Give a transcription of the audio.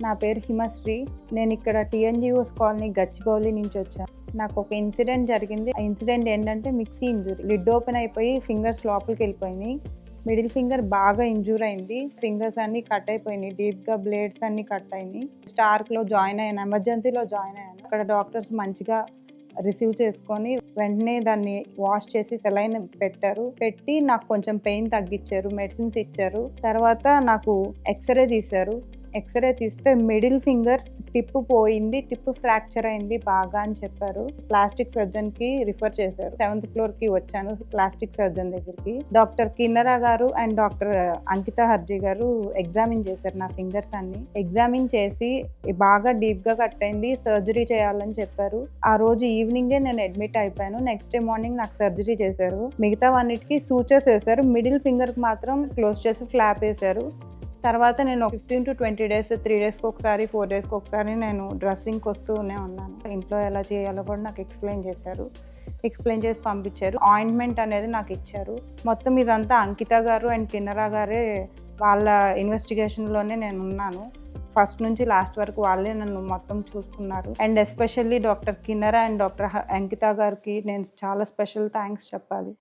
నా పేరు హిమశ్రీ. నేను ఇక్కడ టీఎన్జిఓస్ కాలనీ గచ్చిబౌలి నుంచి వచ్చాను. నాకు ఒక ఇన్సిడెంట్ జరిగింది. ఆ ఇన్సిడెంట్ ఏంటంటే మిక్సీ ఇంజురీ. లిడ్ ఓపెన్ అయిపోయి ఫింగర్స్ లోపలికి వెళ్ళిపోయినాయి. మిడిల్ ఫింగర్ బాగా ఇంజూర్ అయింది. ఫింగర్స్ అన్ని కట్ అయిపోయినాయి. డీప్గా బ్లేడ్స్ అన్ని కట్ అయినాయి. స్టార్క్లో జాయిన్ అయ్యాను, ఎమర్జెన్సీలో జాయిన్ అయ్యాను. అక్కడ డాక్టర్స్ మంచిగా రిసీవ్ చేసుకొని వెంటనే దాన్ని వాష్ చేసి సెలైన్ పెట్టారు. పెట్టి నాకు కొంచెం పెయిన్ తగ్గించారు, మెడిసిన్స్ ఇచ్చారు. తర్వాత నాకు ఎక్స్రే తీశారు. ఎక్స్రే తీస్తే మిడిల్ ఫింగర్ టిప్ పోయింది, టిప్ ఫ్రాక్చర్ అయింది బాగా అని చెప్పారు. ప్లాస్టిక్ సర్జన్ కి రిఫర్ చేశారు. 7th ఫ్లోర్ కి వచ్చాను ప్లాస్టిక్ సర్జన్ దగ్గరికి. డాక్టర్ కిన్నరా గారు అండ్ డాక్టర్ అంకిత హర్జీ గారు ఎగ్జామిన్ చేశారు నా ఫింగర్స్ అన్ని. ఎగ్జామిన్ చేసి బాగా డీప్ గా కట్ అయింది, సర్జరీ చేయాలని చెప్పారు. ఆ రోజు ఈవినింగే నేను అడ్మిట్ అయిపోయాను. నెక్స్ట్ డే మార్నింగ్ నాకు సర్జరీ చేశారు. మిగతా అన్నిటికీ సూచర్స్ వేశారు. మిడిల్ ఫింగర్ కి మాత్రం క్లోజ్ చేసి ఫ్లాప్ వేశారు. తర్వాత నేను 15 to 20 days, 3 daysకి ఒకసారి, 4 daysకి ఒకసారి నేను డ్రెస్సింగ్కి వస్తూనే ఉన్నాను. ఇంట్లో ఎలా చేయాలో కూడా నాకు ఎక్స్ప్లెయిన్ చేశారు. ఎక్స్ప్లెయిన్ చేసి పంపించారు. ఆయింట్మెంట్ అనేది నాకు ఇచ్చారు. మొత్తం ఇదంతా అంకిత గారు అండ్ కిన్నరా గారే వాళ్ళ ఇన్వెస్టిగేషన్లోనే నేను ఉన్నాను. ఫస్ట్ నుంచి లాస్ట్ వరకు వాళ్ళే నన్ను మొత్తం చూసుకున్నారు. And especially doctor Kinnara and doctor Ankita గారికి నేను చాలా స్పెషల్ థ్యాంక్స్ చెప్పాలి.